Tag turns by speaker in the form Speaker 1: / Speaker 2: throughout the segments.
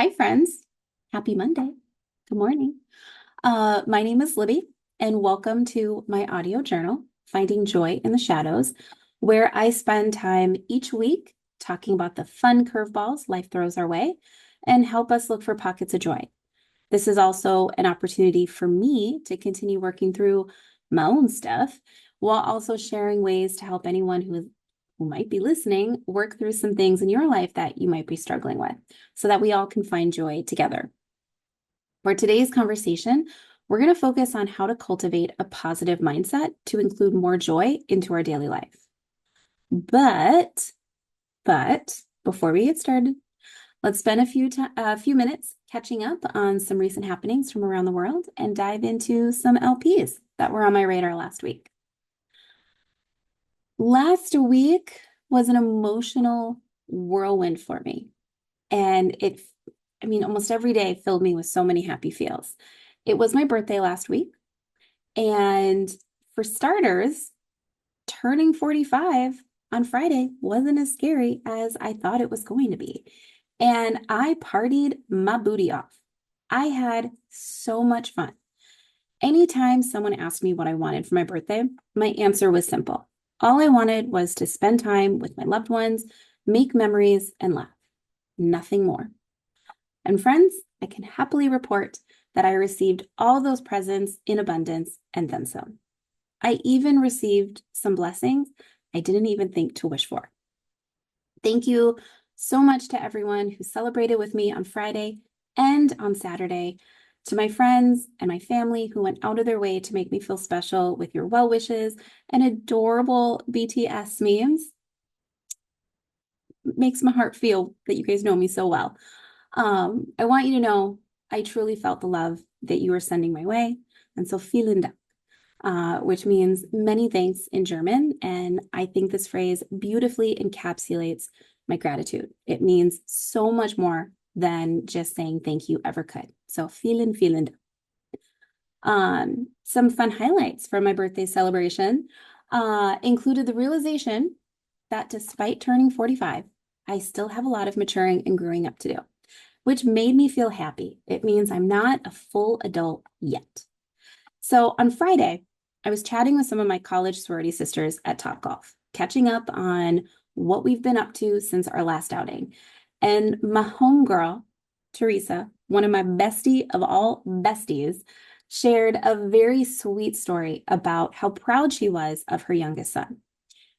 Speaker 1: Hi, friends. Happy Monday. Good morning. My name is Libby, and welcome to my audio journal, Finding Joy in the Shadows, where I spend time each week talking about the fun curveballs life throws our way and help us look for pockets of joy. This is also an opportunity for me to continue working through my own stuff while also sharing ways to help anyone who might be listening work through some things in your life that you might be struggling with so that we all can find joy together. For today's conversation, we're going to focus on how to cultivate a positive mindset to include more joy into our daily life. But before we get started, let's spend a few minutes catching up on some recent happenings from around the world and dive into some LPs that were on my radar last week. Last week was an emotional whirlwind for me. And almost every day filled me with so many happy feels. It was my birthday last week. And for starters, turning 45 on Friday wasn't as scary as I thought it was going to be. And I partied my booty off. I had so much fun. Anytime someone asked me what I wanted for my birthday, my answer was simple. All I wanted was to spend time with my loved ones, make memories, and laugh. Nothing more. And friends, I can happily report that I received all those presents in abundance and then some. I even received some blessings I didn't even think to wish for. Thank you so much to everyone who celebrated with me on Friday and on Saturday, to my friends and my family who went out of their way to make me feel special with your well wishes and adorable BTS memes. It makes my heart feel that you guys know me so well. I want you to know I truly felt the love that you were sending my way. And so vielen Dank, which means many thanks in German. And I think this phrase beautifully encapsulates my gratitude. It means so much more than just saying thank you ever could. So vielen Dank. Some fun highlights from my birthday celebration included the realization that despite turning 45, I still have a lot of maturing and growing up to do, which made me feel happy. It means I'm not a full adult yet. So on Friday, I was chatting with some of my college sorority sisters at Topgolf, catching up on what we've been up to since our last outing. And my homegirl, Teresa, one of my bestie of all besties, shared a very sweet story about how proud she was of her youngest son.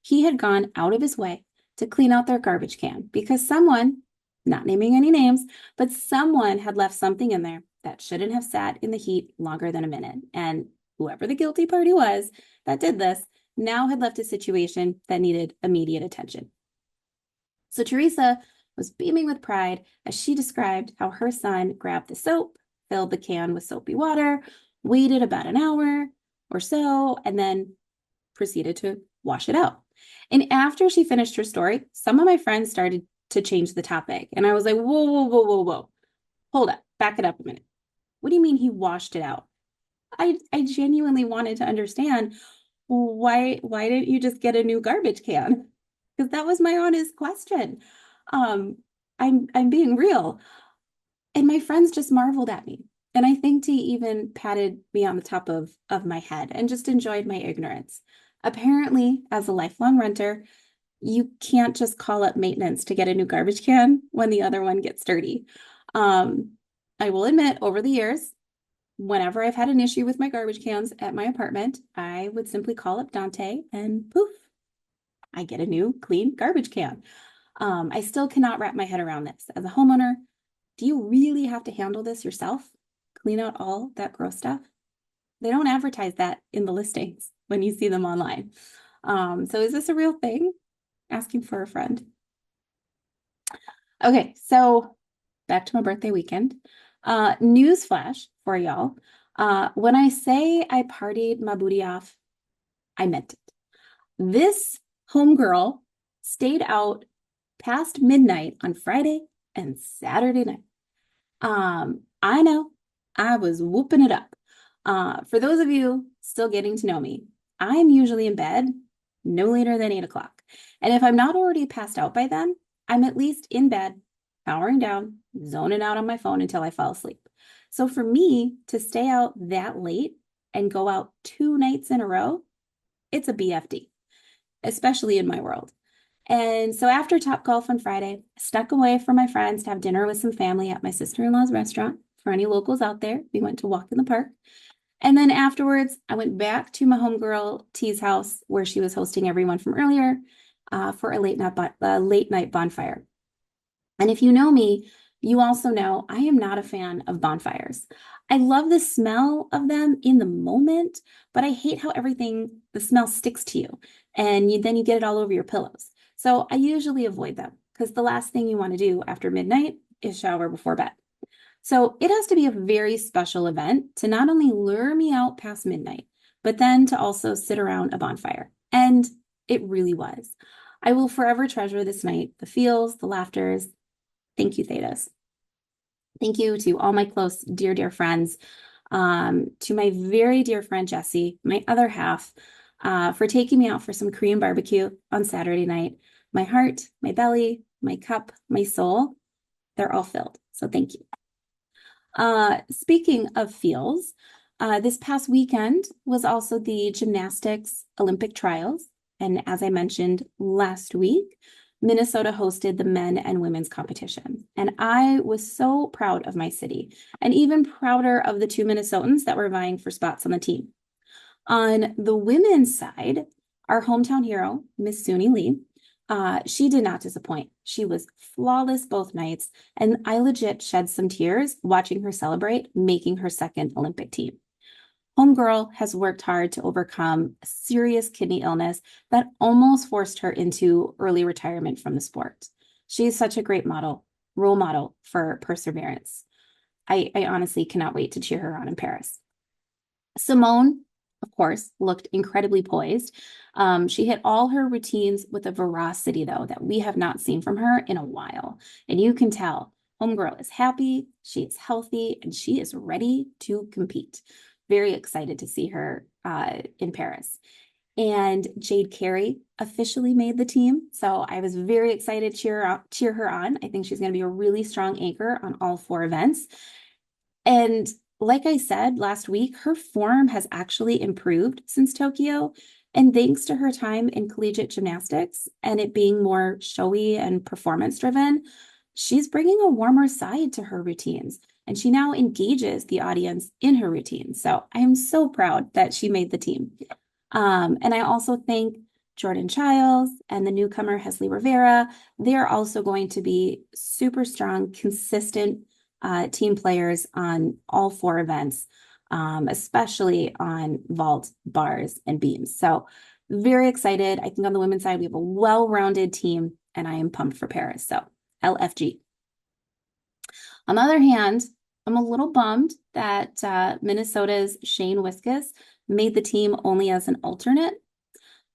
Speaker 1: He had gone out of his way to clean out their garbage can because someone, not naming any names, but someone had left something in there that shouldn't have sat in the heat longer than a minute. And whoever the guilty party was that did this now had left a situation that needed immediate attention. So Teresa was beaming with pride as she described how her son grabbed the soap, filled the can with soapy water, waited about an hour or so, and then proceeded to wash it out. And after she finished her story, some of my friends started to change the topic. And I was like, whoa. Hold up, back it up a minute. What do you mean he washed it out? I genuinely wanted to understand why didn't you just get a new garbage can? Because that was my honest question. Um, I'm being real. And my friends just marveled at me. And I think T even patted me on the top of my head and just enjoyed my ignorance. Apparently, as a lifelong renter, you can't just call up maintenance to get a new garbage can when the other one gets dirty. I will admit, over the years, whenever I've had an issue with my garbage cans at my apartment, I would simply call up Dante and poof, I get a new clean garbage can. I still cannot wrap my head around this. As a homeowner, do you really have to handle this yourself? Clean out all that gross stuff? They don't advertise that in the listings when you see them online. So is this a real thing? Asking for a friend. Okay, so back to my birthday weekend. News flash for y'all. When I say I partied my booty off, I meant it. This homegirl stayed out past midnight on Friday and Saturday night. I know I was whooping it up. For those of you still getting to know me, I'm usually in bed no later than 8 o'clock. And if I'm not already passed out by then, I'm at least in bed, powering down, zoning out on my phone until I fell asleep. So for me to stay out that late and go out 2 nights in a row, it's a BFD, especially in my world. And so after Top Golf on Friday, I snuck away from my friends to have dinner with some family at my sister-in-law's restaurant. For any locals out there, we went to walk in the park. And then afterwards, I went back to my homegirl T's house where she was hosting everyone from earlier for a late night bonfire. And if you know me, you also know I am not a fan of bonfires. I love the smell of them in the moment, but I hate how the smell sticks to you and then you get it all over your pillows. So I usually avoid them because the last thing you want to do after midnight is shower before bed. So it has to be a very special event to not only lure me out past midnight, but then to also sit around a bonfire. And it really was. I will forever treasure this night, the feels, the laughters. Thank you, Thetas. Thank you to all my close, dear, dear friends, to my very dear friend Jessie, my other half, for taking me out for some Korean barbecue on Saturday night. My heart, my belly, my cup, my soul, they're all filled. So thank you. Speaking of feels, this past weekend was also the gymnastics Olympic trials. And as I mentioned last week, Minnesota hosted the men and women's competition. And I was so proud of my city and even prouder of the 2 Minnesotans that were vying for spots on the team. On the women's side, our hometown hero, Miss Suni Lee, she did not disappoint. She was flawless both nights, and I legit shed some tears watching her celebrate making her second Olympic team. Homegirl has worked hard to overcome a serious kidney illness that almost forced her into early retirement from the sport. She is such a great role model for perseverance. I honestly cannot wait to cheer her on in Paris. Simone, of course, looked incredibly poised. She hit all her routines with a veracity, though, that we have not seen from her in a while. And you can tell homegirl is happy, she is healthy, and she is ready to compete. Very excited to see her in Paris. And Jade Carey officially made the team. So I was very excited to cheer her on. I think she's going to be a really strong anchor on all 4 events. And like I said last week, her form has actually improved since Tokyo. And thanks to her time in collegiate gymnastics and it being more showy and performance driven, she's bringing a warmer side to her routines. And she now engages the audience in her routine. So I am so proud that she made the team. And I also thank Jordan Childs and the newcomer Hesley Rivera. They're also going to be super strong, consistent team players on all 4 events, especially on vault, bars, and beams. So very excited. I think on the women's side, we have a well-rounded team, and I am pumped for Paris. So LFG. On the other hand, I'm a little bummed that Minnesota's Shane Wiskus made the team only as an alternate.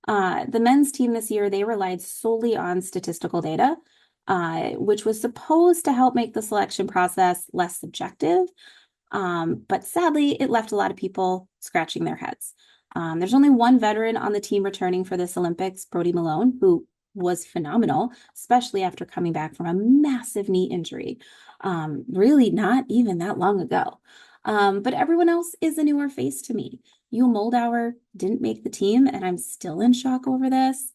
Speaker 1: The men's team this year, they relied solely on statistical data, which was supposed to help make the selection process less subjective. But sadly, it left a lot of people scratching their heads. There's only one veteran on the team returning for this Olympics, Brody Malone, who was phenomenal, especially after coming back from a massive knee injury, really not even that long ago. But everyone else is a newer face to me. Yule Moldauer didn't make the team, and I'm still in shock over this.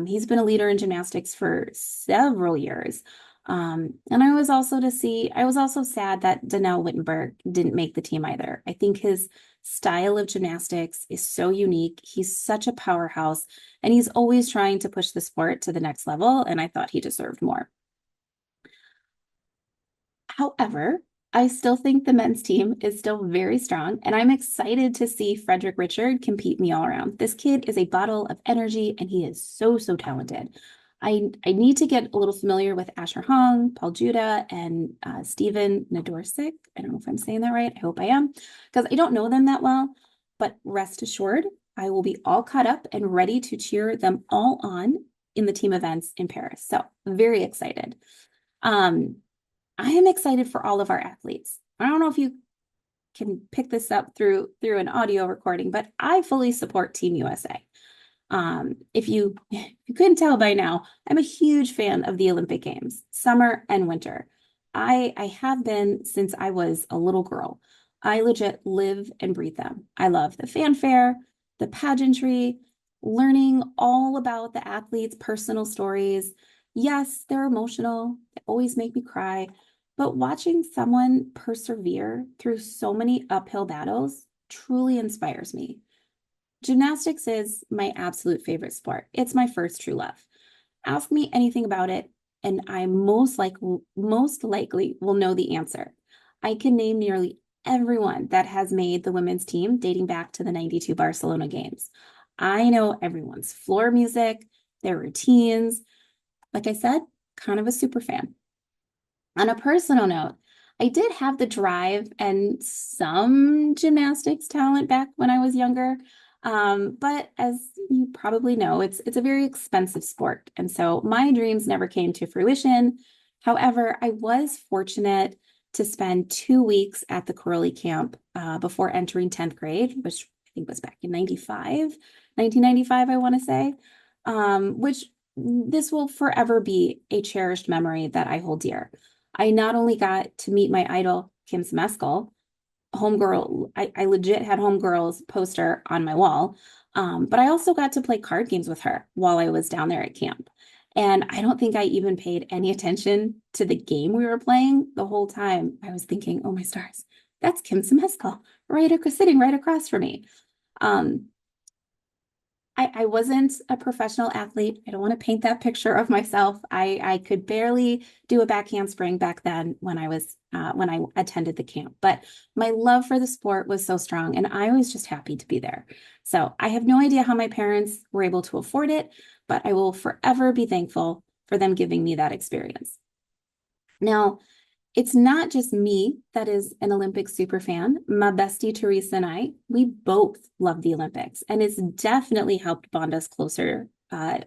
Speaker 1: He's been a leader in gymnastics for several years. And I was also sad that Donnell Wittenberg didn't make the team either. I think his style of gymnastics is so unique. He's such a powerhouse, and he's always trying to push the sport to the next level, and I thought he deserved more. However, I still think the men's team is still very strong, and I'm excited to see Frederick Richard compete me all around. This kid is a bottle of energy, and he is so, so talented. I need to get a little familiar with Asher Hong, Paul Judah, and Steven Nadorsik. I don't know if I'm saying that right. I hope I am, because I don't know them that well. But rest assured, I will be all caught up and ready to cheer them all on in the team events in Paris. So very excited. I am excited for all of our athletes. I don't know if you can pick this up through an audio recording, but I fully support Team USA. If you couldn't tell by now, I'm a huge fan of the Olympic Games, summer and winter. I have been since I was a little girl. I legit live and breathe them. I love the fanfare, the pageantry, learning all about the athletes' personal stories. Yes, they're emotional. They always make me cry. But watching someone persevere through so many uphill battles truly inspires me. Gymnastics is my absolute favorite sport. It's my first true love. Ask me anything about it, and I most likely will know the answer. I can name nearly everyone that has made the women's team dating back to the 92 Barcelona games. I know everyone's floor music, their routines. Like I said, kind of a super fan. On a personal note, I did have the drive and some gymnastics talent back when I was younger. But as you probably know, it's a very expensive sport. And so my dreams never came to fruition. However, I was fortunate to spend 2 weeks at the Corley camp before entering 10th grade, which I think was back in 1995, I want to say, which this will forever be a cherished memory that I hold dear. I not only got to meet my idol, Kim Smeskal, homegirl, I legit had homegirl's poster on my wall, but I also got to play card games with her while I was down there at camp. And I don't think I even paid any attention to the game we were playing the whole time. I was thinking, oh my stars, that's Kim Smeskal sitting right across from me. Um, I wasn't a professional athlete. I don't want to paint that picture of myself. I could barely do a back handspring back then when I attended the camp. But my love for the sport was so strong, and I was just happy to be there. So I have no idea how my parents were able to afford it, but I will forever be thankful for them giving me that experience. Now, it's not just me that is an Olympic super fan. My bestie Teresa and I, we both love the Olympics, and it's definitely helped bond us closer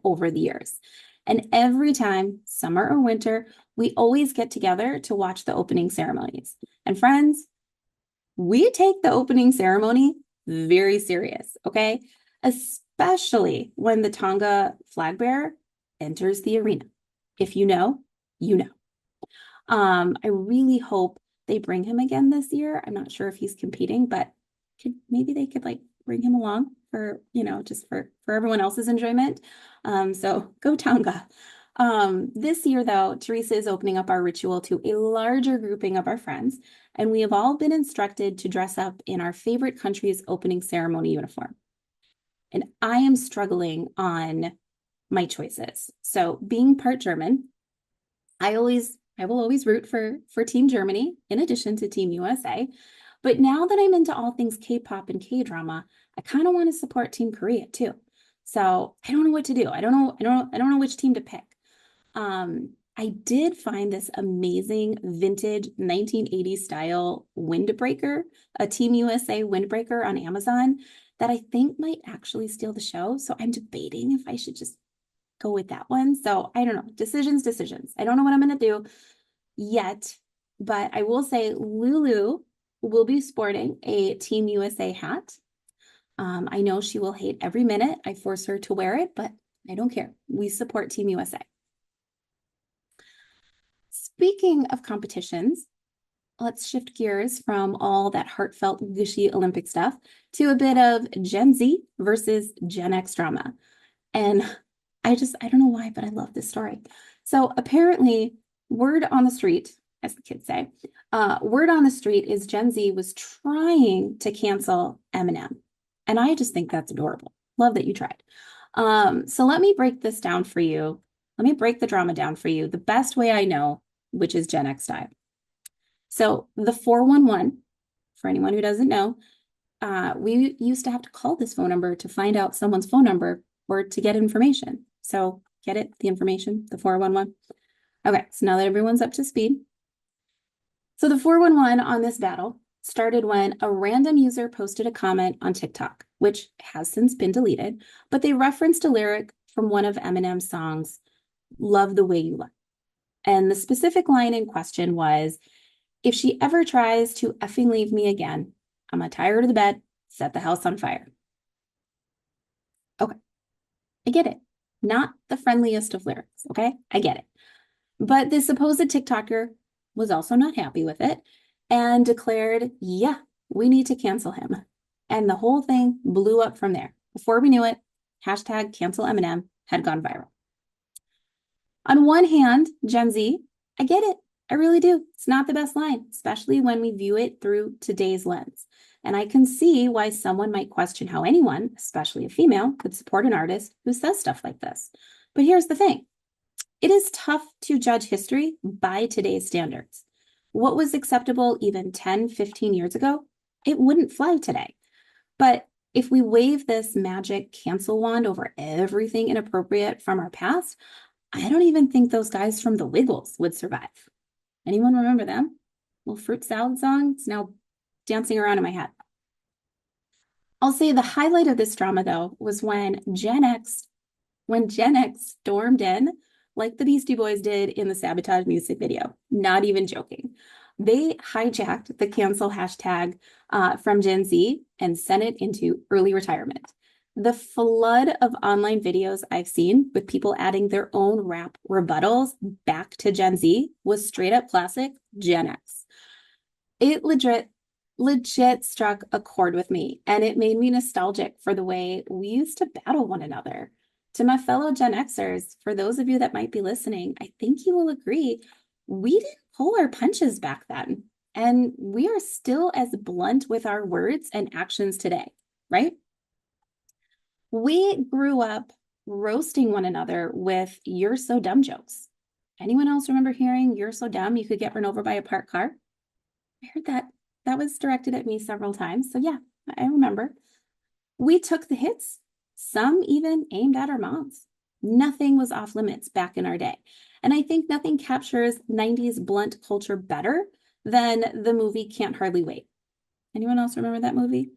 Speaker 1: over the years. And every time, summer or winter, we always get together to watch the opening ceremonies. And friends, we take the opening ceremony very serious, okay? Especially when the Tonga flag bearer enters the arena. If you know, you know. I really hope they bring him again this year. I'm not sure if he's competing, but maybe they could like bring him along for, just for everyone else's enjoyment. So go Tonga. This year, though, Teresa is opening up our ritual to a larger grouping of our friends, and we have all been instructed to dress up in our favorite country's opening ceremony uniform. And I am struggling on my choices. So being part German, I will always root for Team Germany in addition to Team USA. But now that I'm into all things K-pop and K-drama, I kind of want to support Team Korea too. So I don't know what to do. I don't know which team to pick. I did find this amazing vintage 1980s style windbreaker, a Team USA windbreaker on Amazon that I think might actually steal the show. So I'm debating if I should just go with that one. So I don't know. Decisions. I don't know what I'm going to do yet, but I will say Lulu will be sporting a Team USA hat. I know she will hate every minute I force her to wear it, but I don't care. We support Team USA. Speaking of competitions, let's shift gears from all that heartfelt, gushy Olympic stuff to a bit of Gen Z versus Gen X drama. And I don't know why, but I love this story. So apparently, word on the street, as the kids say, word on the street is Gen Z was trying to cancel Eminem. And I just think that's adorable. Love that you tried. So let me break this down for you. Let me break the drama down for you the best way I know, which is Gen X style. So the 411, for anyone who doesn't know, we used to have to call this phone number to find out someone's phone number or to get information. So get it, the information, the 411. Okay, so now that everyone's up to speed. So the 411 on this battle started when a random user posted a comment on TikTok, which has since been deleted, but they referenced a lyric from one of Eminem's songs, Love the Way You Look. And the specific line in question was, if she ever tries to effing leave me again, I'm gonna tie her to the bed, set the house on fire. Okay, I get it. Not the friendliest of lyrics, okay? I get it. But this supposed TikToker was also not happy with it and declared, yeah, we need to cancel him. And the whole thing blew up from there. Before we knew it, hashtag cancel Eminem had gone viral. On one hand, Gen Z, I get it. I really do. It's not the best line, especially when we view it through today's lens. And I can see why someone might question how anyone, especially a female, could support an artist who says stuff like this. But here's the thing. It is tough to judge history by today's standards. What was acceptable even 10, 15 years ago, it wouldn't fly today. But if we wave this magic cancel wand over everything inappropriate from our past, I don't even think those guys from the Wiggles would survive. Anyone remember them? Little fruit salad song? It's now dancing around in my head. I'll say the highlight of this drama, though, was when Gen X stormed in, like the Beastie Boys did in the Sabotage music video. Not even joking. They hijacked the cancel hashtag from Gen Z and sent it into early retirement. The flood of online videos I've seen with people adding their own rap rebuttals back to Gen Z was straight up classic Gen X. It legit struck a chord with me, and it made me nostalgic for the way we used to battle one another. To my fellow Gen Xers, for those of you that might be listening, I think you will agree, we didn't pull our punches back then, and we are still as blunt with our words and actions today, right? We grew up roasting one another with "you're so dumb" jokes. Anyone else remember hearing "you're so dumb you could get run over by a parked car"? I heard that was directed at me several times. So yeah, I remember. We took the hits, some even aimed at our moms. Nothing was off limits back in our day. And I think nothing captures 90s blunt culture better than the movie Can't Hardly Wait. Anyone else remember that movie?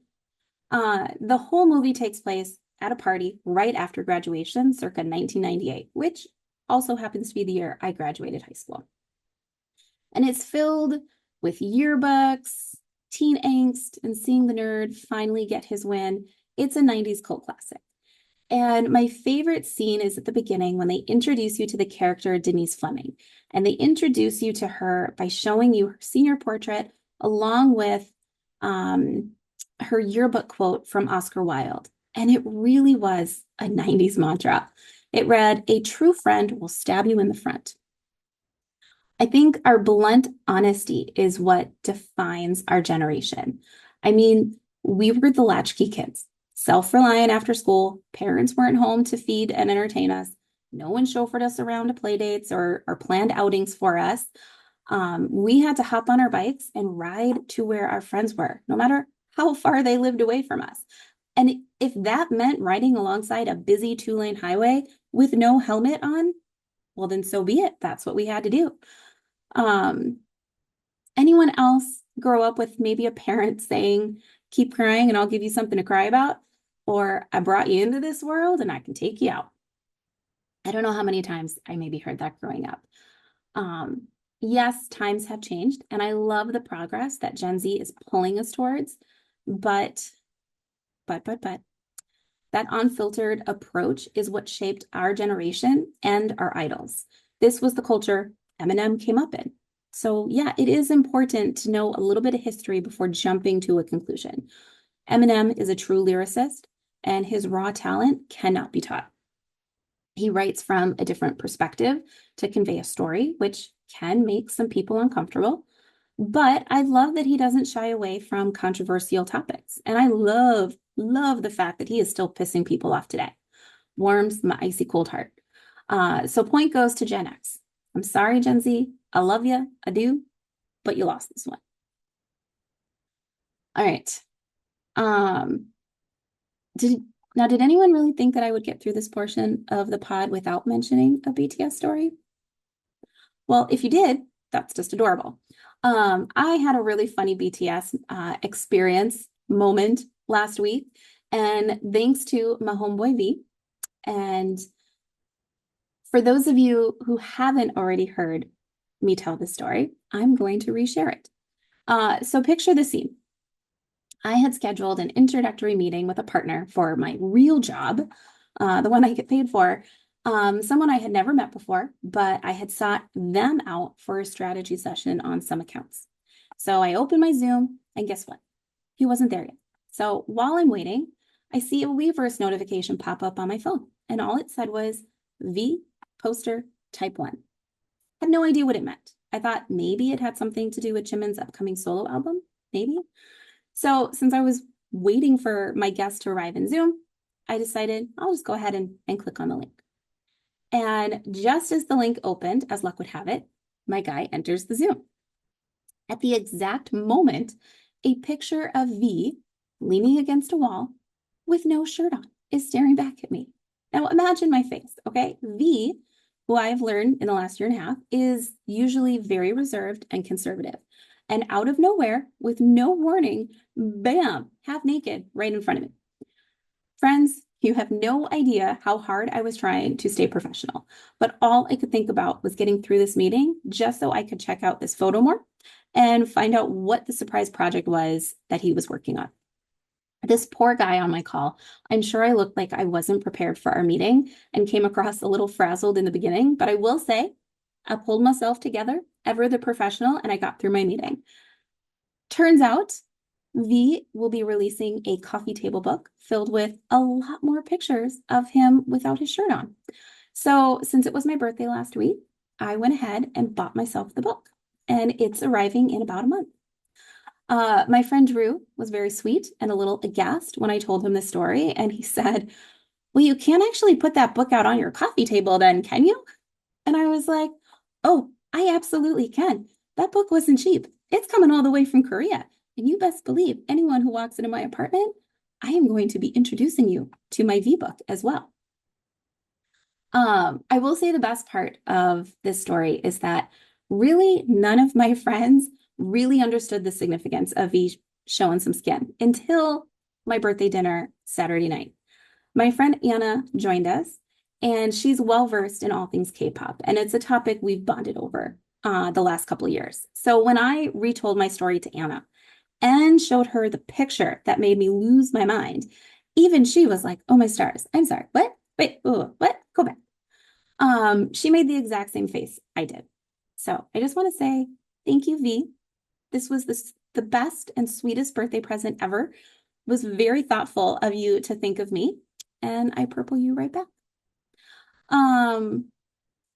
Speaker 1: The whole movie takes place at a party right after graduation, circa 1998, which also happens to be the year I graduated high school. And it's filled with yearbooks, teen angst, and seeing the nerd finally get his win. It's a 90s cult classic. And my favorite scene is at the beginning when they introduce you to the character Denise Fleming. And they introduce you to her by showing you her senior portrait along with her yearbook quote from Oscar Wilde. And it really was a 90s mantra. It read, "A true friend will stab you in the front." I think our blunt honesty is what defines our generation. I mean, we were the latchkey kids, self-reliant after school. Parents weren't home to feed and entertain us. No one chauffeured us around to play dates or planned outings for us. We had to hop on our bikes and ride to where our friends were, no matter how far they lived away from us. And if that meant riding alongside a busy two-lane highway with no helmet on, well, then so be it. That's what we had to do. Anyone else grow up with maybe a parent saying, "Keep crying and I'll give you something to cry about," or "I brought you into this world and I can take you out"? I don't know how many times I maybe heard that growing up. Yes, times have changed, and I love the progress that Gen Z is pulling us towards, but that unfiltered approach is what shaped our generation and our idols. This was the culture Eminem came up in. So yeah, it is important to know a little bit of history before jumping to a conclusion. Eminem is a true lyricist, and his raw talent cannot be taught. He writes from a different perspective to convey a story, which can make some people uncomfortable. But I love that he doesn't shy away from controversial topics. And I love the fact that he is still pissing people off today. Warms my icy cold heart. So point goes to Gen X. I'm sorry, Gen Z. I love you. I do. But you lost this one. All right. Did anyone really think that I would get through this portion of the pod without mentioning a BTS story? Well, if you did, that's just adorable. I had a really funny BTS experience moment last week, and thanks to my homeboy V. And for those of you who haven't already heard me tell the story, I'm going to reshare it. So picture the scene. I had scheduled an introductory meeting with a partner for my real job, the one I get paid for, Someone I had never met before, but I had sought them out for a strategy session on some accounts. So I opened my Zoom, and guess what? He wasn't there yet. So while I'm waiting, I see a Weverse notification pop up on my phone, and all it said was V poster type 1. Had no idea what it meant. I thought maybe it had something to do with Jimin's upcoming solo album, maybe. So since I was waiting for my guest to arrive in Zoom, I decided I'll just go ahead and click on the link. And just as the link opened, as luck would have it, my guy enters the Zoom. At the exact moment, a picture of V leaning against a wall with no shirt on is staring back at me. Now imagine my face, okay? V, who I've learned in the last year and a half, is usually very reserved and conservative. And out of nowhere, with no warning, bam, half naked right in front of me. Friends, you have no idea how hard I was trying to stay professional, but all I could think about was getting through this meeting just so I could check out this photo more and find out what the surprise project was that he was working on. This poor guy on my call, I'm sure I looked like I wasn't prepared for our meeting and came across a little frazzled in the beginning, but I will say I pulled myself together, ever the professional, and I got through my meeting. Turns out V will be releasing a coffee table book filled with a lot more pictures of him without his shirt on. So since it was my birthday last week, I went ahead and bought myself the book, and it's arriving in about a month. My friend Drew was very sweet and a little aghast when I told him the story, and he said, "Well, you can't actually put that book out on your coffee table then, can you?" And I was like, "Oh, I absolutely can. That book wasn't cheap. It's coming all the way from Korea. And you best believe anyone who walks into my apartment, I am going to be introducing you to my V book as well." I will say the best part of this story is that really none of my friends really understood the significance of V showing some skin until my birthday dinner Saturday night. My friend Anna joined us, and she's well versed in all things K-pop, and it's a topic we've bonded over the last couple of years. So when I retold my story to Anna and showed her the picture that made me lose my mind, even she was like, "Oh my stars, I'm sorry, what? Wait, what? Go back." She made the exact same face I did. So I just want to say thank you, V. This was the best and sweetest birthday present ever. It was very thoughtful of you to think of me, and I purple you right back.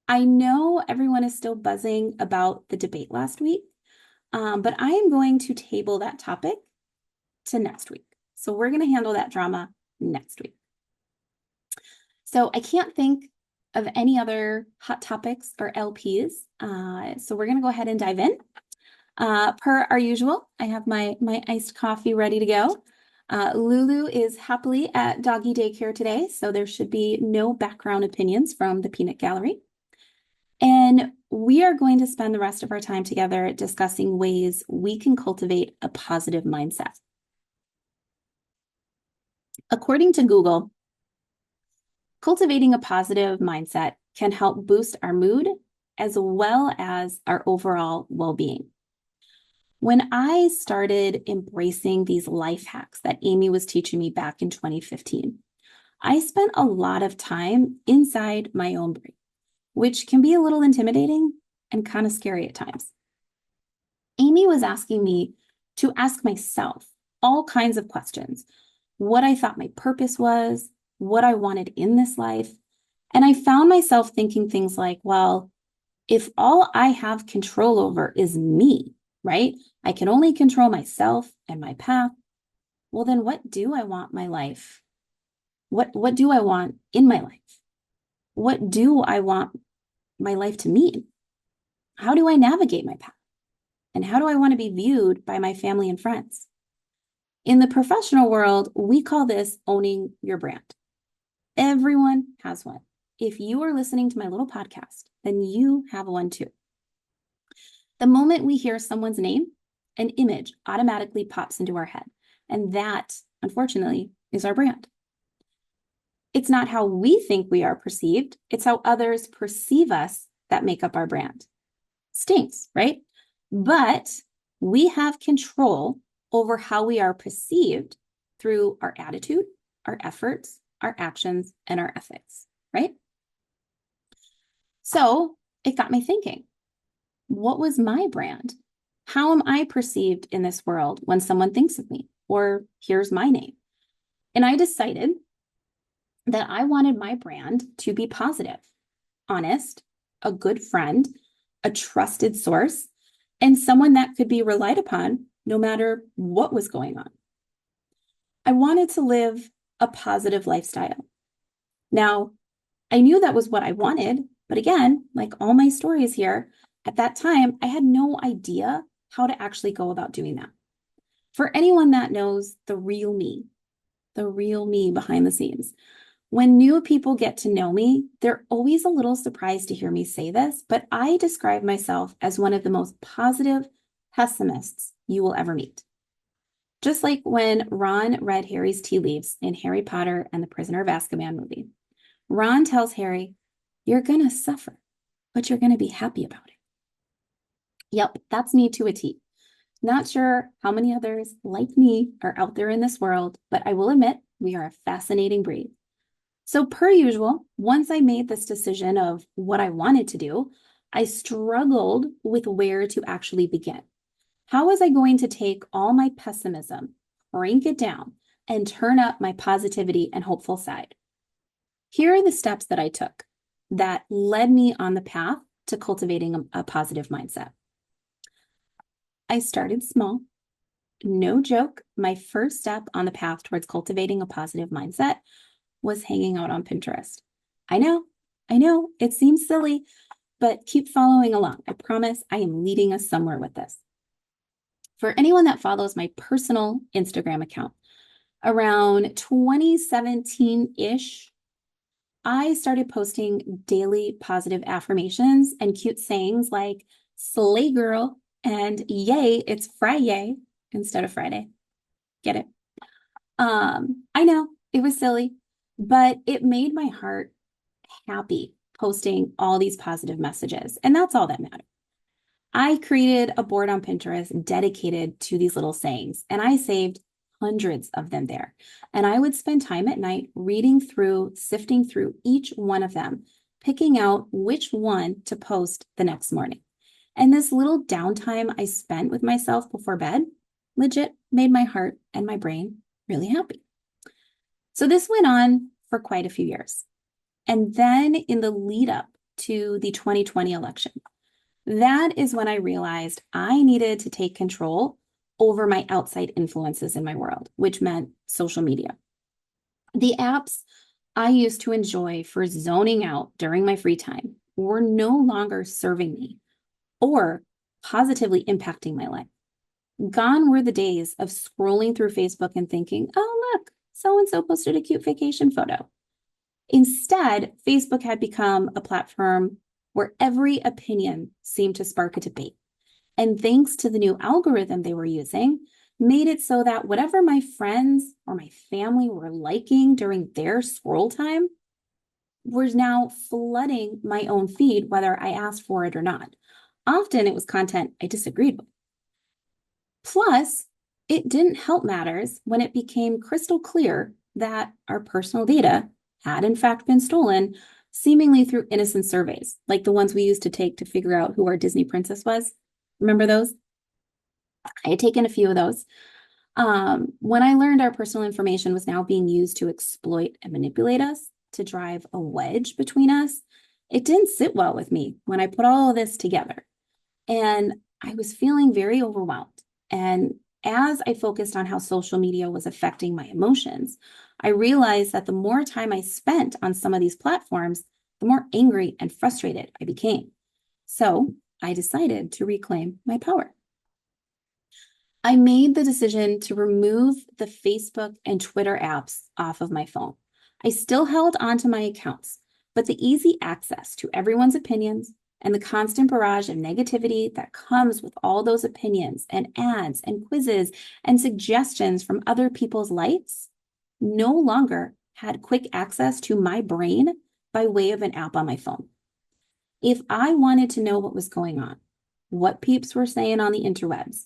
Speaker 1: I know everyone is still buzzing about the debate last week, but I am going to table that topic to next week. So we're going to handle that drama next week. So I can't think of any other hot topics or LPs. So we're going to go ahead and dive in. Per our usual, I have my iced coffee ready to go. Lulu is happily at doggy daycare today, so there should be no background opinions from the peanut gallery. And we are going to spend the rest of our time together discussing ways we can cultivate a positive mindset. According to Google, cultivating a positive mindset can help boost our mood as well as our overall well-being. When I started embracing these life hacks that Amy was teaching me back in 2015, I spent a lot of time inside my own brain, which can be a little intimidating and kind of scary at times. Amy was asking me to ask myself all kinds of questions: what I thought my purpose was, what I wanted in this life. And I found myself thinking things like, well, if all I have control over is me, right? I can only control myself and my path. Well, then what do I want my life? What do I want in my life? What do I want my life to mean? How do I navigate my path? And how do I want to be viewed by my family and friends? In the professional world, we call this owning your brand. Everyone has one. If you are listening to my little podcast, then you have one too. The moment we hear someone's name, an image automatically pops into our head. And that, unfortunately, is our brand. It's not how we think we are perceived. It's how others perceive us that make up our brand. Stinks, right? But we have control over how we are perceived through our attitude, our efforts, our actions, and our ethics, right? So it got me thinking, what was my brand? How am I perceived in this world when someone thinks of me or hears my name? And I decided that I wanted my brand to be positive, honest, a good friend, a trusted source, and someone that could be relied upon no matter what was going on. I wanted to live a positive lifestyle. Now, I knew that was what I wanted, but again, like all my stories here, at that time, I had no idea how to actually go about doing that. For anyone that knows the real me behind the scenes, when new people get to know me, they're always a little surprised to hear me say this, but I describe myself as one of the most positive pessimists you will ever meet. Just like when Ron read Harry's tea leaves in Harry Potter and the Prisoner of Azkaban movie. Ron tells Harry, "You're going to suffer, but you're going to be happy about it." Yep, that's me to a T. Not sure how many others like me are out there in this world, but I will admit we are a fascinating breed. So, per usual, once I made this decision of what I wanted to do, I struggled with where to actually begin. How was I going to take all my pessimism, crank it down, and turn up my positivity and hopeful side? Here are the steps that I took that led me on the path to cultivating a positive mindset. I started small. No joke, my first step on the path towards cultivating a positive mindset was hanging out on Pinterest. I know, it seems silly, but keep following along. I promise I am leading us somewhere with this. For anyone that follows my personal Instagram account, around 2017-ish, I started posting daily positive affirmations and cute sayings like "slay girl" and "yay, it's Friday" instead of Friday. Get it? I know it was silly, but it made my heart happy posting all these positive messages, and that's all that mattered. I created a board on Pinterest dedicated to these little sayings, and I saved hundreds of them there. And I would spend time at night reading through, sifting through each one of them, picking out which one to post the next morning. And this little downtime I spent with myself before bed legit made my heart and my brain really happy. So this went on for quite a few years. And then in the lead up to the 2020 election, that is when I realized I needed to take control over my outside influences in my world, which meant social media. The apps I used to enjoy for zoning out during my free time were no longer serving me or positively impacting my life. Gone were the days of scrolling through Facebook and thinking, "Oh, look, so and so posted a cute vacation photo." Instead, Facebook had become a platform where every opinion seemed to spark a debate. And thanks to the new algorithm they were using, made it so that whatever my friends or my family were liking during their scroll time was now flooding my own feed, whether I asked for it or not. Often it was content I disagreed with. Plus, it didn't help matters when it became crystal clear that our personal data had in fact been stolen, seemingly through innocent surveys, like the ones we used to take to figure out who our Disney princess was. Remember those? I had taken a few of those. When I learned our personal information was now being used to exploit and manipulate us, to drive a wedge between us, it didn't sit well with me when I put all of this together. And I was feeling very overwhelmed. And as I focused on how social media was affecting my emotions, I realized that the more time I spent on some of these platforms, the more angry and frustrated I became. So I decided to reclaim my power. I made the decision to remove the Facebook and Twitter apps off of my phone. I still held onto my accounts, but the easy access to everyone's opinions and the constant barrage of negativity that comes with all those opinions and ads and quizzes and suggestions from other people's lives no longer had quick access to my brain by way of an app on my phone. If I wanted to know what was going on, what peeps were saying on the interwebs,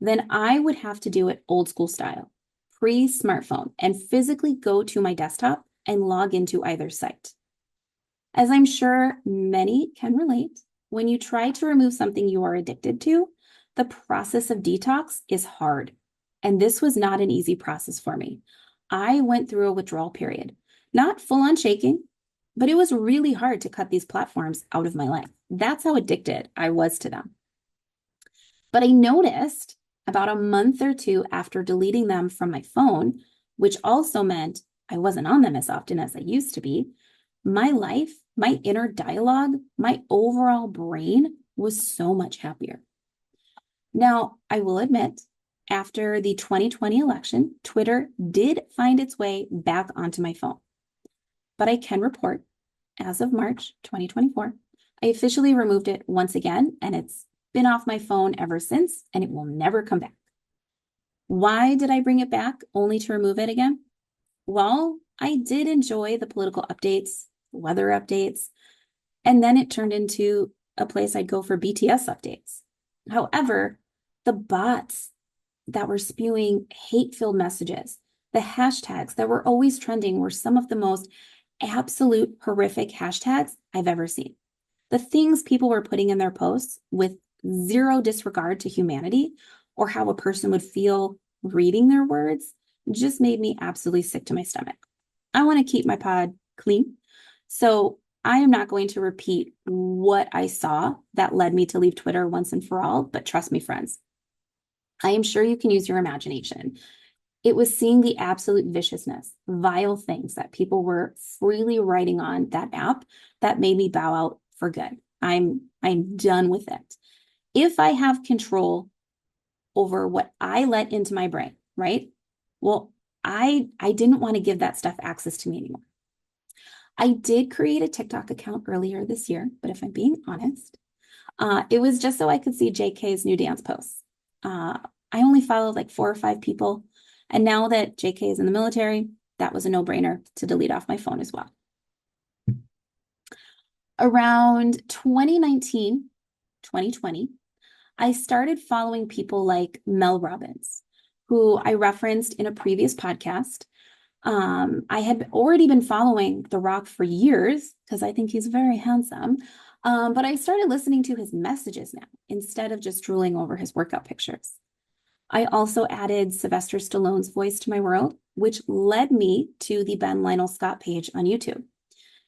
Speaker 1: then I would have to do it old school style, pre-smartphone, and physically go to my desktop and log into either site. As I'm sure many can relate, when you try to remove something you are addicted to, the process of detox is hard. And this was not an easy process for me. I went through a withdrawal period, not full on shaking, but it was really hard to cut these platforms out of my life. That's how addicted I was to them. But I noticed about a month or two after deleting them from my phone, which also meant I wasn't on them as often as I used to be, my life, my inner dialogue, my overall brain was so much happier. Now, I will admit, after the 2020 election, Twitter did find its way back onto my phone. But I can report, as of March 2024, I officially removed it once again, and it's been off my phone ever since, and it will never come back. Why did I bring it back only to remove it again? Well, I did enjoy the political updates, weather updates, and then it turned into a place I'd go for BTS updates. However, the bots that were spewing hate-filled messages, the hashtags that were always trending were some of the most absolute horrific hashtags I've ever seen. The things people were putting in their posts with zero disregard to humanity or how a person would feel reading their words just made me absolutely sick to my stomach. I want to keep my pod clean. So I am not going to repeat what I saw that led me to leave Twitter once and for all, but trust me, friends, I am sure you can use your imagination. It was seeing the absolute viciousness, vile things that people were freely writing on that app that made me bow out for good. I'm done with it. If I have control over what I let into my brain, right? Well, I didn't want to give that stuff access to me anymore. I did create a TikTok account earlier this year, but if I'm being honest, it was just so I could see JK's new dance posts. I only followed like 4 or 5 people. And now that JK is in the military, that was a no-brainer to delete off my phone as well. Around 2019, 2020, I started following people like Mel Robbins, who I referenced in a previous podcast. I had already been following The Rock for years because I think he's very handsome. But I started listening to his messages now instead of just drooling over his workout pictures. I also added Sylvester Stallone's voice to my world, which led me to the Ben Lionel Scott page on YouTube.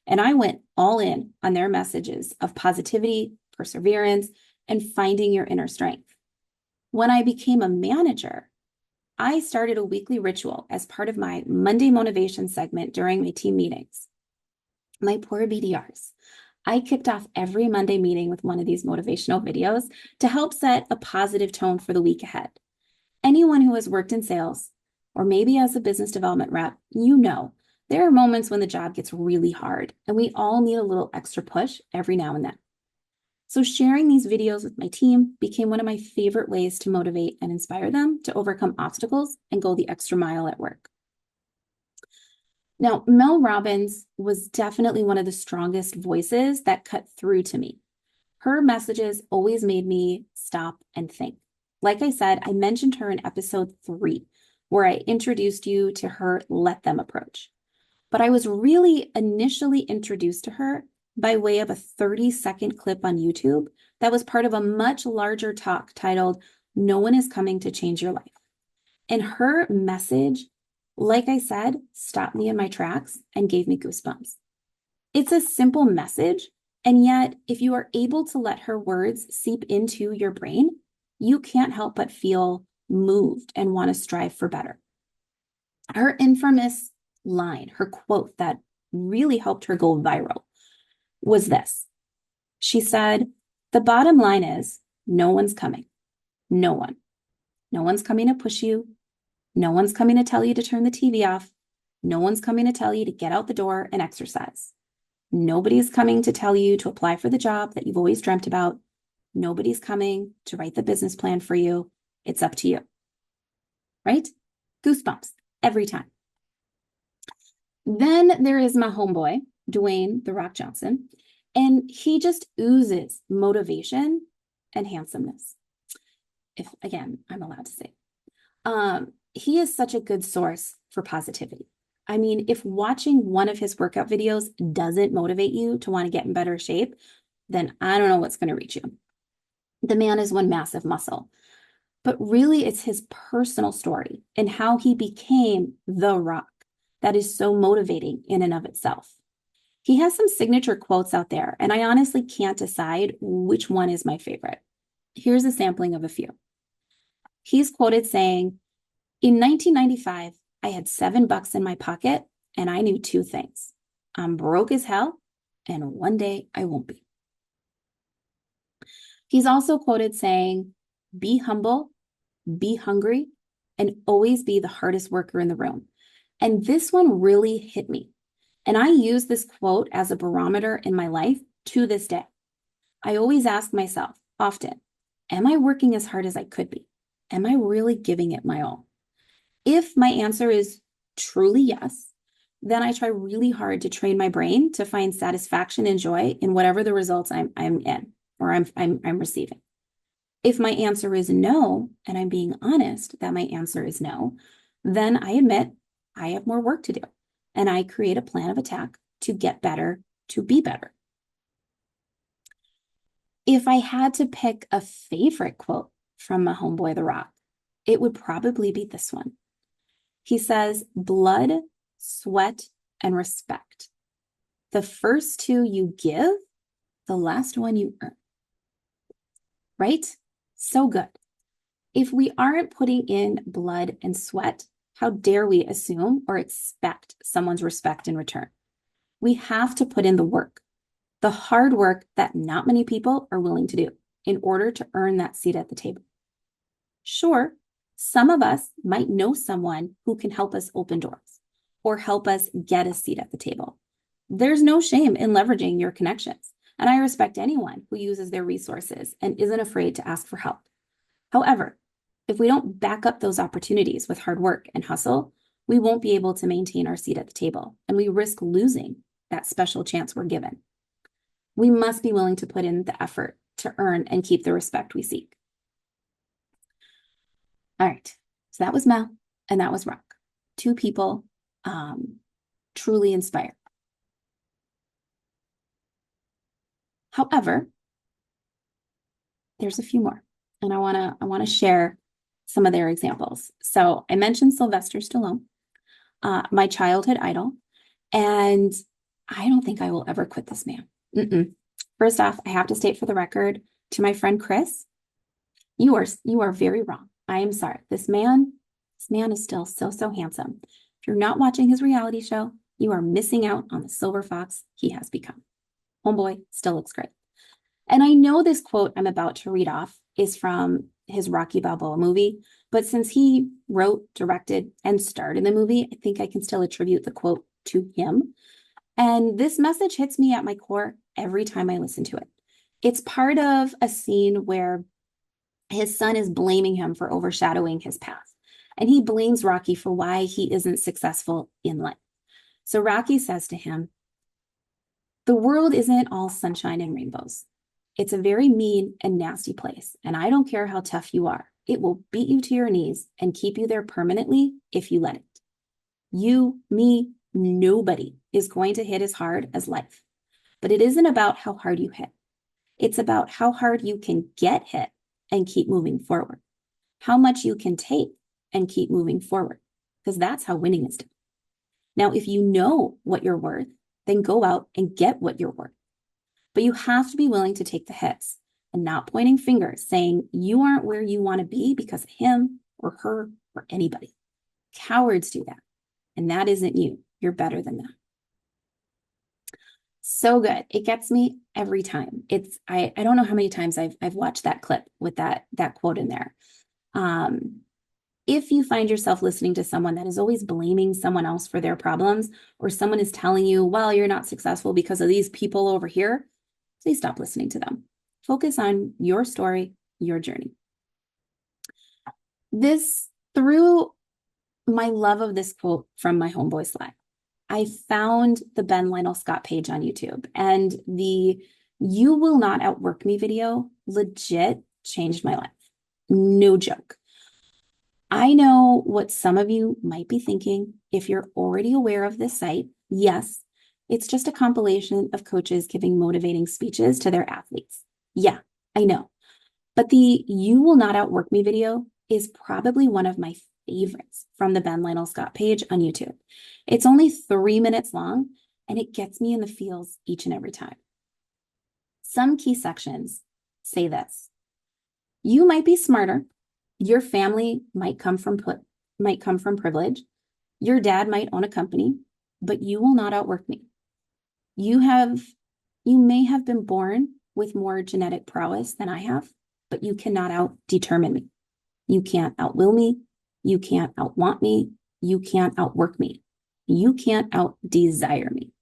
Speaker 1: And I went all in on their messages of positivity, perseverance, and finding your inner strength. When I became a manager, I started a weekly ritual as part of my Monday motivation segment during my team meetings. My poor BDRs. I kicked off every Monday meeting with one of these motivational videos to help set a positive tone for the week ahead. Anyone who has worked in sales, or maybe as a business development rep, you know there are moments when the job gets really hard and we all need a little extra push every now and then. So sharing these videos with my team became one of my favorite ways to motivate and inspire them to overcome obstacles and go the extra mile at work. Now, Mel Robbins was definitely one of the strongest voices that cut through to me. Her messages always made me stop and think. Like I said, I mentioned her in episode 3, where I introduced you to her let them approach. But I was really initially introduced to her by way of a 30-second clip on YouTube that was part of a much larger talk titled, "No One is Coming to Change Your Life." And her message, like I said, stopped me in my tracks and gave me goosebumps. It's a simple message, and yet if you are able to let her words seep into your brain, you can't help but feel moved and want to strive for better. Her infamous line, her quote that really helped her go viral was this. She said, "The bottom line is no one's coming. No one. No one's coming to push you. No one's coming to tell you to turn the TV off. No one's coming to tell you to get out the door and exercise. Nobody's coming to tell you to apply for the job that you've always dreamt about. Nobody's coming to write the business plan for you. It's up to you." Right? Goosebumps every time. Then there is my homeboy, Dwayne "The Rock" Johnson, and he just oozes motivation and handsomeness. If, again, I'm allowed to say. He is such a good source for positivity. I mean, if watching one of his workout videos doesn't motivate you to want to get in better shape, then I don't know what's going to reach you. The man is one massive muscle. But really, it's his personal story and how he became the Rock that is so motivating in and of itself. He has some signature quotes out there, and I honestly can't decide which one is my favorite. Here's a sampling of a few. He's quoted saying, "In 1995, I had $7 in my pocket, and I knew two things. I'm broke as hell, and one day I won't be." He's also quoted saying, "Be humble, be hungry, and always be the hardest worker in the room." And this one really hit me. And I use this quote as a barometer in my life to this day. I always ask myself often, am I working as hard as I could be? Am I really giving it my all? If my answer is truly yes, then I try really hard to train my brain to find satisfaction and joy in whatever the results I'm in or I'm receiving. If my answer is no, and I'm being honest that my answer is no, then I admit I have more work to do, and I create a plan of attack to get better, to be better. If I had to pick a favorite quote from my homeboy, The Rock, it would probably be this one. He says, "Blood, sweat, and respect. The first two you give, the last one you earn." Right? So good. If we aren't putting in blood and sweat, how dare we assume or expect someone's respect in return? We have to put in the work, the hard work that not many people are willing to do in order to earn that seat at the table. Sure, some of us might know someone who can help us open doors or help us get a seat at the table. There's no shame in leveraging your connections, and I respect anyone who uses their resources and isn't afraid to ask for help. However, if we don't back up those opportunities with hard work and hustle, we won't be able to maintain our seat at the table, and we risk losing that special chance we're given. We must be willing to put in the effort to earn and keep the respect we seek. All right, so that was Mel and that was Rock. Two people truly inspired. However, there's a few more, and I wanna share some of their examples. So I mentioned Sylvester Stallone, my childhood idol, and I don't think I will ever quit this man. First off, I have to state for the record to my friend Chris, you are very wrong. I am sorry. This man is still so handsome. If you're not watching his reality show, you are missing out on the silver fox he has become. Homeboy still looks great. And I know this quote I'm about to read off is from his Rocky Balboa movie, but since he wrote, directed, and starred in the movie, I think I can still attribute the quote to him. And this message hits me at my core every time I listen to it. It's part of a scene where his son is blaming him for overshadowing his path. And he blames Rocky for why he isn't successful in life. So Rocky says to him, "The world isn't all sunshine and rainbows. It's a very mean and nasty place, and I don't care how tough you are. It will beat you to your knees and keep you there permanently if you let it. You, me, nobody is going to hit as hard as life. But it isn't about how hard you hit. It's about how hard you can get hit and keep moving forward. How much you can take and keep moving forward, because that's how winning is done. Now, if you know what you're worth, then go out and get what you're worth. But you have to be willing to take the hits and not pointing fingers saying you aren't where you want to be because of him or her or anybody. Cowards do that. And that isn't you. You're better than that." So good. It gets me every time. I don't know how many times I've watched that clip with that quote in there. If you find yourself listening to someone that is always blaming someone else for their problems, or someone is telling you, well, you're not successful because of these people over here, please stop listening to them. Focus on your story, your journey. Through my love of this quote from my homeboy Sly, I found the Ben Lionel Scott page on YouTube, and the "You Will Not Outwork Me" video legit changed my life. No joke. I I know what some of you might be thinking if you're already aware of this site. Yes, it's just a compilation of coaches giving motivating speeches to their athletes. Yeah, I know. But the You Will Not Outwork Me video is probably one of my favorites from the Ben Lionel Scott page on YouTube. It's only 3 minutes long and it gets me in the feels each and every time. Some key sections say this: you might be smarter. Your family might come from privilege. Your dad might own a company, but you will not outwork me. You may have been born with more genetic prowess than I have, but you cannot out-determine me. You can't outwill me. You can't outwant me. You can't outwork me. You can't out-desire me.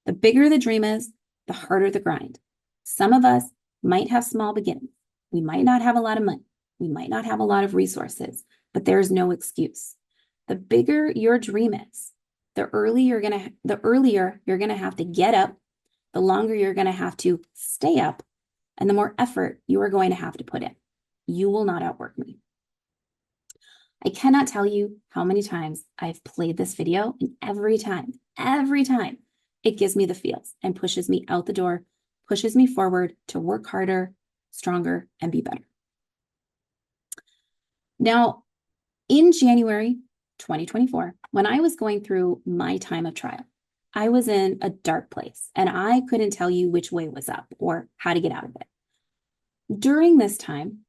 Speaker 1: The bigger the dream is, the harder the grind. Some of us might have small beginnings. We might not have a lot of money. We might not have a lot of resources, but there's no excuse. The bigger your dream is, the earlier you're gonna have to get up, the longer you're gonna have to stay up, and the more effort you are going to have to put in. You will not outwork me. I cannot tell you how many times I've played this video, and every time, it gives me the feels and pushes me out the door, pushes me forward to work harder, stronger, and be better. Now, in January 2024, when I was going through my time of trial, I was in a dark place and I couldn't tell you which way was up or how to get out of it. During this time,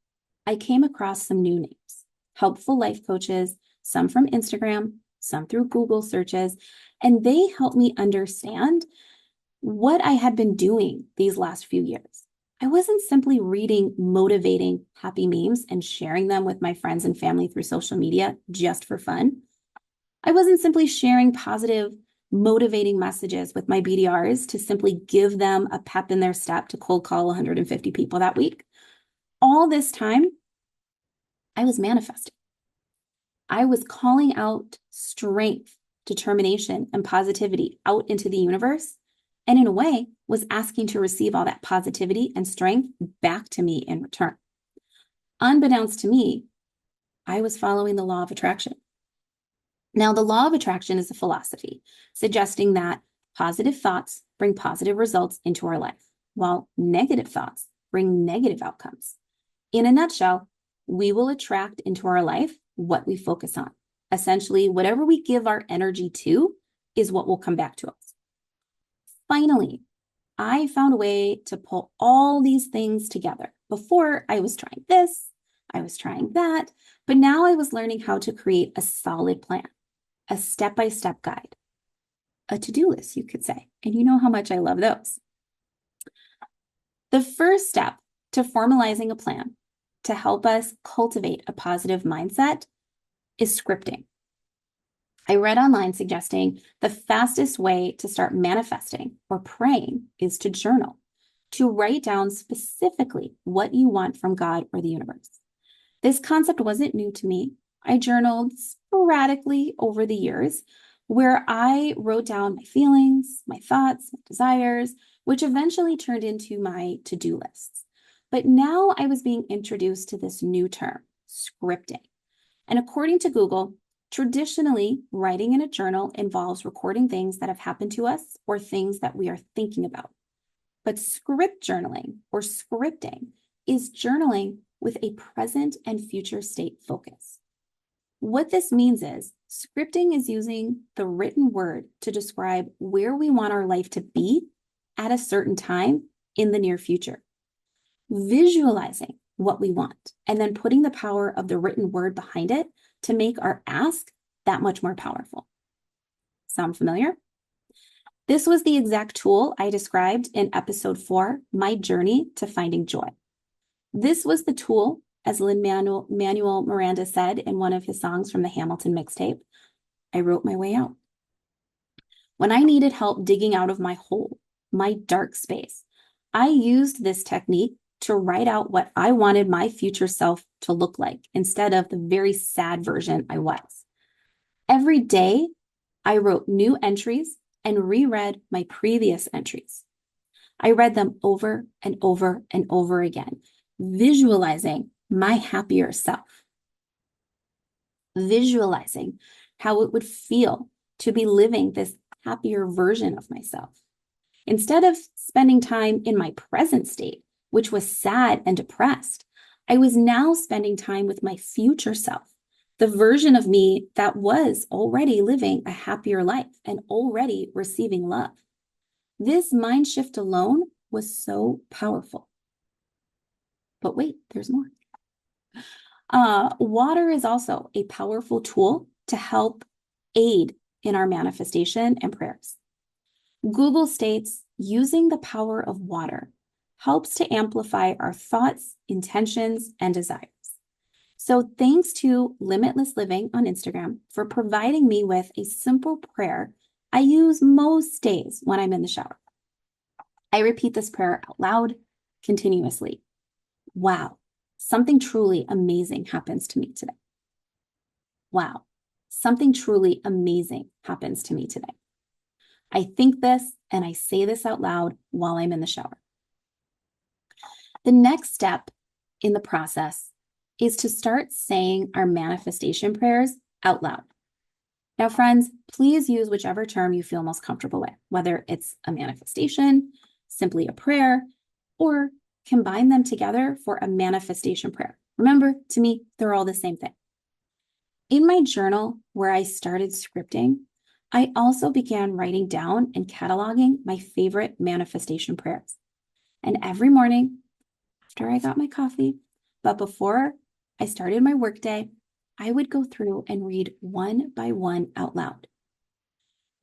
Speaker 1: I came across some new names, helpful life coaches, some from Instagram, some through Google searches, and they helped me understand what I had been doing these last few years. I wasn't simply reading motivating, happy memes and sharing them with my friends and family through social media just for fun. I wasn't simply sharing positive, motivating messages with my BDRs to simply give them a pep in their step to cold call 150 people that week. All this time, I was manifesting. I was calling out strength, determination, and positivity out into the universe, and in a way, was asking to receive all that positivity and strength back to me in return. Unbeknownst to me, I was following the law of attraction. Now, the law of attraction is a philosophy suggesting that positive thoughts bring positive results into our life, while negative thoughts bring negative outcomes. In a nutshell, we will attract into our life what we focus on. Essentially, whatever we give our energy to is what will come back to us. Finally, I found a way to pull all these things together. Before, I was trying this, I was trying that, but now I was learning how to create a solid plan, a step-by-step guide, a to-do list, you could say. And you know how much I love those. The first step to formalizing a plan to help us cultivate a positive mindset is scripting. I read online suggesting the fastest way to start manifesting or praying is to journal, to write down specifically what you want from God or the universe. This concept wasn't new to me. I journaled sporadically over the years, where I wrote down my feelings, my thoughts, my desires, which eventually turned into my to-do lists. But now I was being introduced to this new term, scripting. And according to Google, traditionally, writing in a journal involves recording things that have happened to us or things that we are thinking about. But script journaling or scripting is journaling with a present and future state focus. What this means is scripting is using the written word to describe where we want our life to be at a certain time in the near future. Visualizing what we want and then putting the power of the written word behind it to make our ask that much more powerful. Sound familiar? This was the exact tool I described in episode 4, My Journey to Finding Joy. This was the tool, as Lin-Manuel Miranda said in one of his songs from the Hamilton mixtape, I wrote my way out. When I needed help digging out of my hole, my dark space, I used this technique to write out what I wanted my future self to look like instead of the very sad version I was. Every day, I wrote new entries and reread my previous entries. I read them over and over and over again, visualizing my happier self. visualizing how it would feel to be living this happier version of myself. Instead of spending time in my present state, which was sad and depressed, I was now spending time with my future self, the version of me that was already living a happier life and already receiving love. This mind shift alone was so powerful. But wait, there's more. Water is also a powerful tool to help aid in our manifestation and prayers. Google states using the power of water helps to amplify our thoughts, intentions, and desires. So thanks to Limitless Living on Instagram for providing me with a simple prayer I use most days when I'm in the shower. I repeat this prayer out loud continuously. Wow, something truly amazing happens to me today. Wow, something truly amazing happens to me today. I think this and I say this out loud while I'm in the shower. The next step in the process is to start saying our manifestation prayers out loud. Now, friends, please use whichever term you feel most comfortable with, whether it's a manifestation, simply a prayer, or combine them together for a manifestation prayer. Remember, to me, they're all the same thing. In my journal, where I started scripting, I also began writing down and cataloging my favorite manifestation prayers. And every morning, after I got my coffee, but before I started my workday, I would go through and read one by one out loud.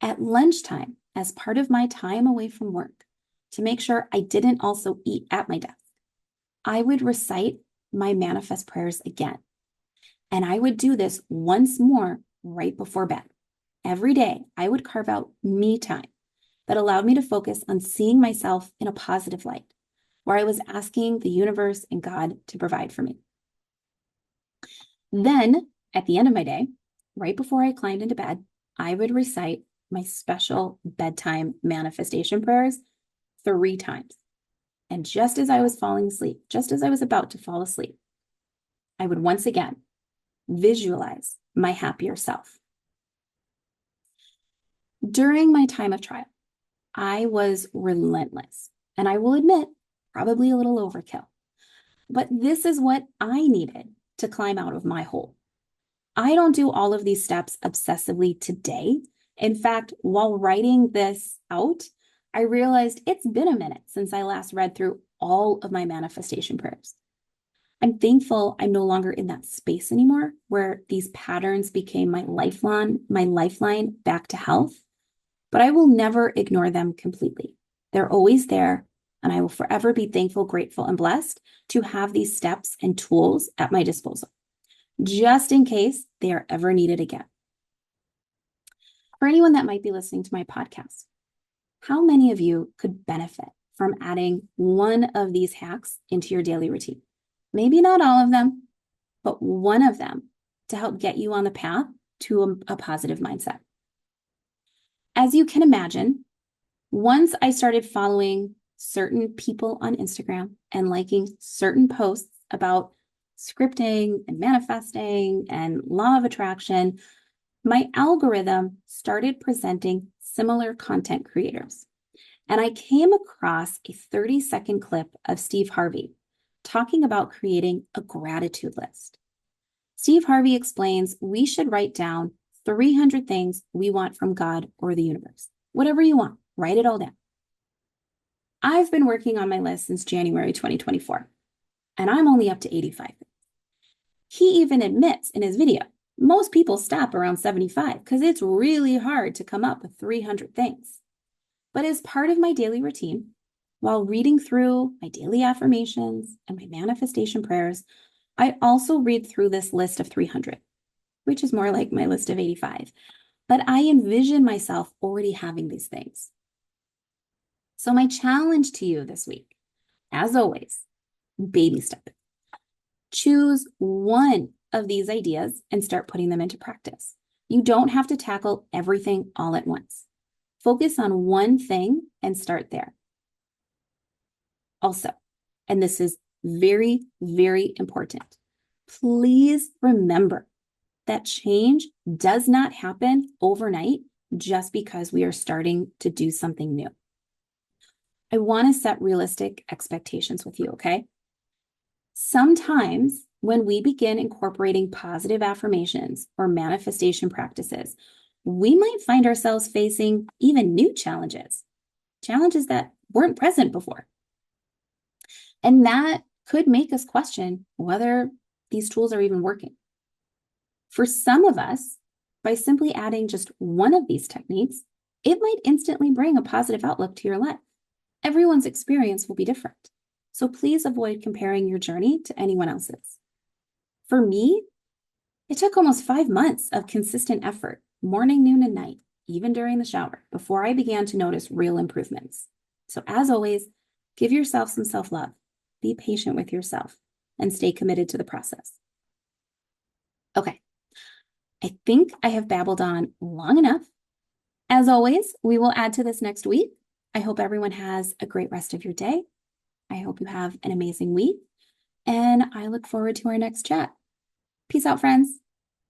Speaker 1: At lunchtime, as part of my time away from work, to make sure I didn't also eat at my desk, I would recite my manifest prayers again. And I would do this once more right before bed. Every day, I would carve out me time that allowed me to focus on seeing myself in a positive light, where I was asking the universe and God to provide for me. Then, at the end of my day, right before I climbed into bed, I would recite my special bedtime manifestation prayers 3 times. And just as I was falling asleep, just as I was about to fall asleep, I would once again visualize my happier self. During my time of trial, I was relentless, and I will admit, probably a little overkill. But this is what I needed to climb out of my hole. I don't do all of these steps obsessively today. In fact, while writing this out, I realized it's been a minute since I last read through all of my manifestation prayers. I'm thankful I'm no longer in that space anymore where these patterns became my lifeline back to health, but I will never ignore them completely. They're always there, and I will forever be thankful, grateful, and blessed to have these steps and tools at my disposal, just in case they are ever needed again. For anyone that might be listening to my podcast, how many of you could benefit from adding one of these hacks into your daily routine? Maybe not all of them, but one of them to help get you on the path to a positive mindset. As you can imagine, once I started following certain people on Instagram and liking certain posts about scripting and manifesting and law of attraction, my algorithm started presenting similar content creators. And I came across a 30-second clip of Steve Harvey talking about creating a gratitude list. Steve Harvey explains we should write down 300 things we want from God or the universe. Whatever you want, write it all down. I've been working on my list since January 2024, and I'm only up to 85. He even admits in his video, most people stop around 75 because it's really hard to come up with 300 things. But as part of my daily routine, while reading through my daily affirmations and my manifestation prayers, I also read through this list of 300, which is more like my list of 85. But I envision myself already having these things. So my challenge to you this week, as always, baby step. Choose one of these ideas and start putting them into practice. You don't have to tackle everything all at once. Focus on one thing and start there. Also, and this is very, very important, please remember that change does not happen overnight just because we are starting to do something new. I want to set realistic expectations with you, okay? Sometimes when we begin incorporating positive affirmations or manifestation practices, we might find ourselves facing even new challenges, challenges that weren't present before. And that could make us question whether these tools are even working. For some of us, by simply adding just one of these techniques, it might instantly bring a positive outlook to your life. Everyone's experience will be different. So please avoid comparing your journey to anyone else's. For me, it took almost 5 months of consistent effort, morning, noon, and night, even during the shower, before I began to notice real improvements. So as always, give yourself some self-love, be patient with yourself, and stay committed to the process. Okay, I think I have babbled on long enough. As always, we will add to this next week. I hope everyone has a great rest of your day. I hope you have an amazing week, and I look forward to our next chat. Peace out, friends.